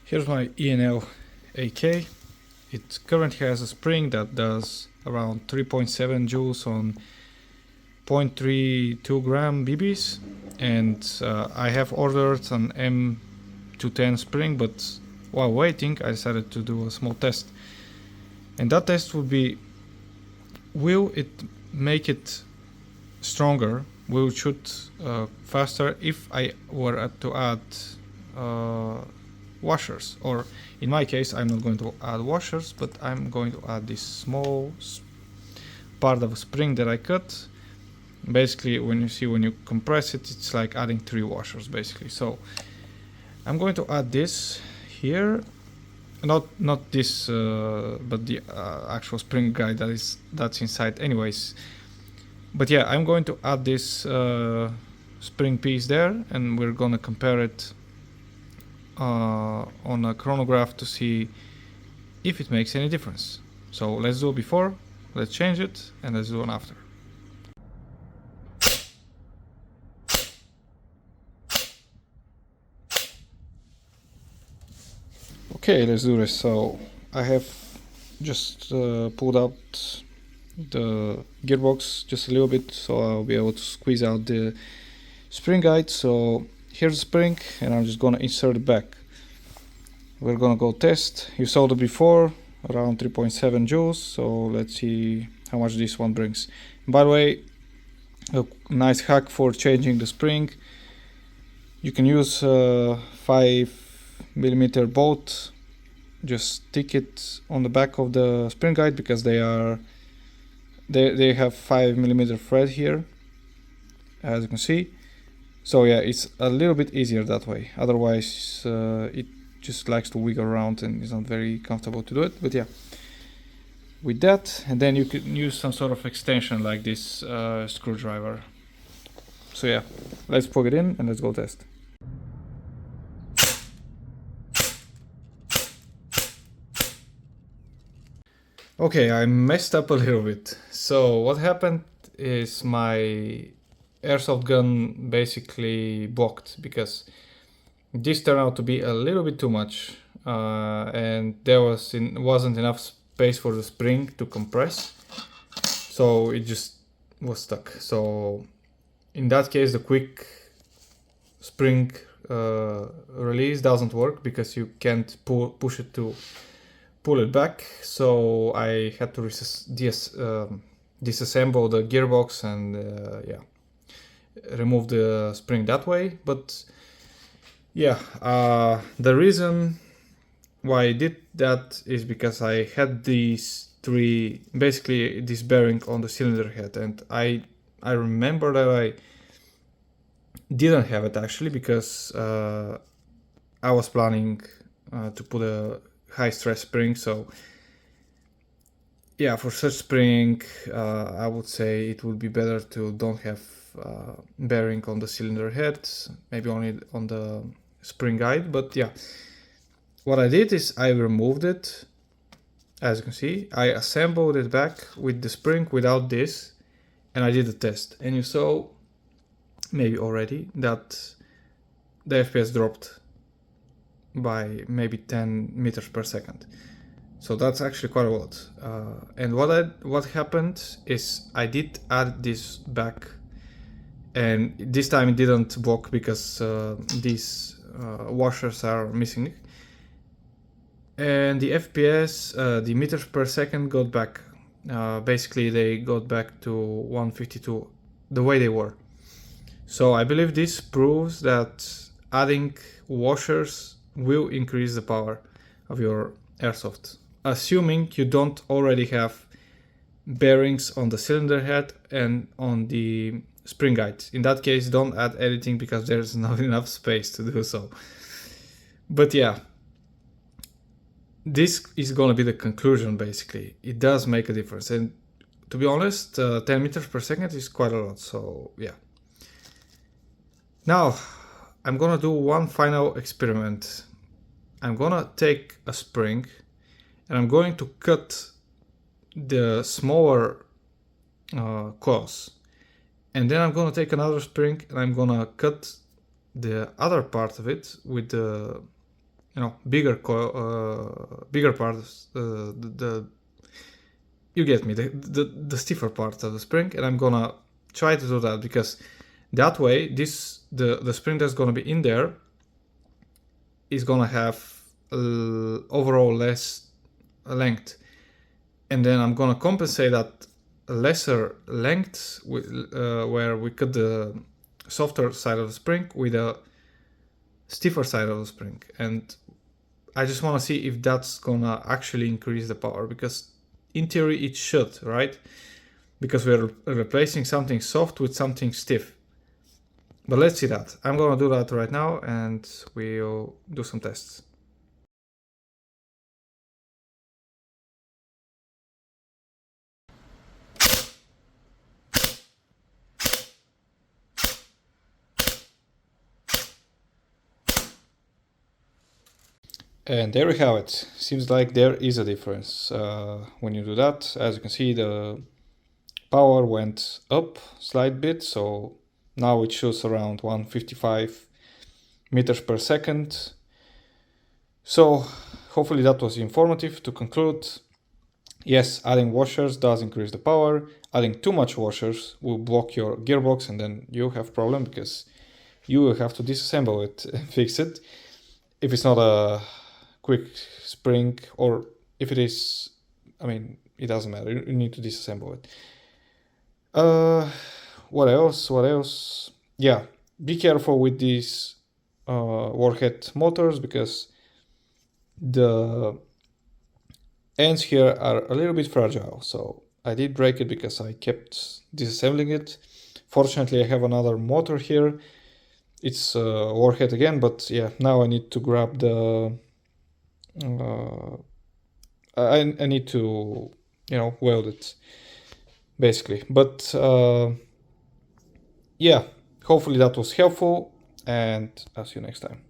Here's my E&L AK. It currently has a spring that does around 3.7 joules on 0.32 gram BBs, and I have ordered an M210 spring, but while waiting I decided to do a small test. And that test would be, will it make it stronger, will it shoot faster if I were to add washers? Or in my case, I'm not going to add washers, but I'm going to add this small part of a spring that I cut. Basically, when you compress it, it's like adding 3 washers basically. So I'm going to add this here, not this, but the actual spring guide that's inside anyways. But yeah, I'm going to add this spring piece there, and we're gonna compare it on a chronograph to see if it makes any difference. So let's do it before, let's change it, and let's do it after. Okay, let's do this. So I have just pulled out the gearbox just a little bit, so I'll be able to squeeze out the spring guide. So here's the spring, and I'm just gonna insert it back. We're gonna go test. You saw it before, around 3.7 joules, so let's see how much this one brings. By the way, a nice hack for changing the spring, you can use 5mm bolt. Just stick it on the back of the spring guide, because they have 5mm thread here, as you can see. So yeah, it's a little bit easier that way. Otherwise it just likes to wiggle around and it's not very comfortable to do it. But yeah, with that, and then you can use some sort of extension like this screwdriver. So yeah, let's plug it in and let's go test. Okay, I messed up a little bit. So what happened is my airsoft gun basically blocked, because this turned out to be a little bit too much, and there wasn't enough space for the spring to compress, so it just was stuck. So in that case, the quick spring release doesn't work, because you can't push it to pull it back. So I had to disassemble the gearbox and yeah, remove the spring that way. But yeah, the reason why I did that is because I had these basically this bearing on the cylinder head, and I remember that I didn't have it actually, because I was planning to put a high stress spring. So yeah, for such spring I would say it would be better to don't have bearing on the cylinder head, maybe only on the spring guide. But yeah, what I did is I removed it. As you can see, I assembled it back with the spring without this, and I did a test, and you saw maybe already that the FPS dropped by maybe 10 meters per second. So that's actually quite a lot. And what happened is I did add this back, and this time it didn't block, because these washers are missing. And the FPS, the meters per second got back. Basically they got back to 152 the way they were. So I believe this proves that adding washers will increase the power of your airsoft, assuming you don't already have bearings on the cylinder head and on the spring guide. In that case, don't add anything, because there's not enough space to do so. But yeah, this is going to be the conclusion. Basically, it does make a difference, and to be honest, 10 meters per second is quite a lot. So yeah, now I'm gonna do one final experiment. I'm gonna take a spring and I'm going to cut the smaller coils, and then I'm gonna take another spring and I'm gonna cut the other part of it with the bigger parts, you get me, the stiffer part of the spring, and I'm gonna try to do that, because that way the spring that's gonna be in there is gonna have overall less length, and then I'm gonna compensate that lesser length where we cut the softer side of the spring with a stiffer side of the spring. And I just want to see if that's gonna actually increase the power, because in theory it should, right? Because we're replacing something soft with something stiff. But let's see that. I'm gonna do that right now and we'll do some tests. And there we have it. Seems like there is a difference when you do that. As you can see, the power went up slight bit, so now it shows around 155 meters per second. So hopefully that was informative. To conclude, yes, adding washers does increase the power. Adding too much washers will block your gearbox, and then you have a problem because you will have to disassemble it and fix it. If it's not a quick spring, or if it is, I mean, it doesn't matter. You need to disassemble it. What else? Yeah, be careful with these Warhead motors, because the ends here are a little bit fragile. So I did break it because I kept disassembling it. Fortunately, I have another motor here. It's Warhead again, but yeah, now I need to grab the I need to, weld it, basically. But yeah, hopefully that was helpful, and I'll see you next time.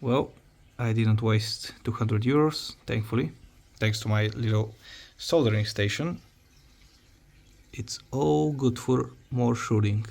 Well, I didn't waste 200 euros, thankfully, thanks to my little soldering station. It's all good for more shooting.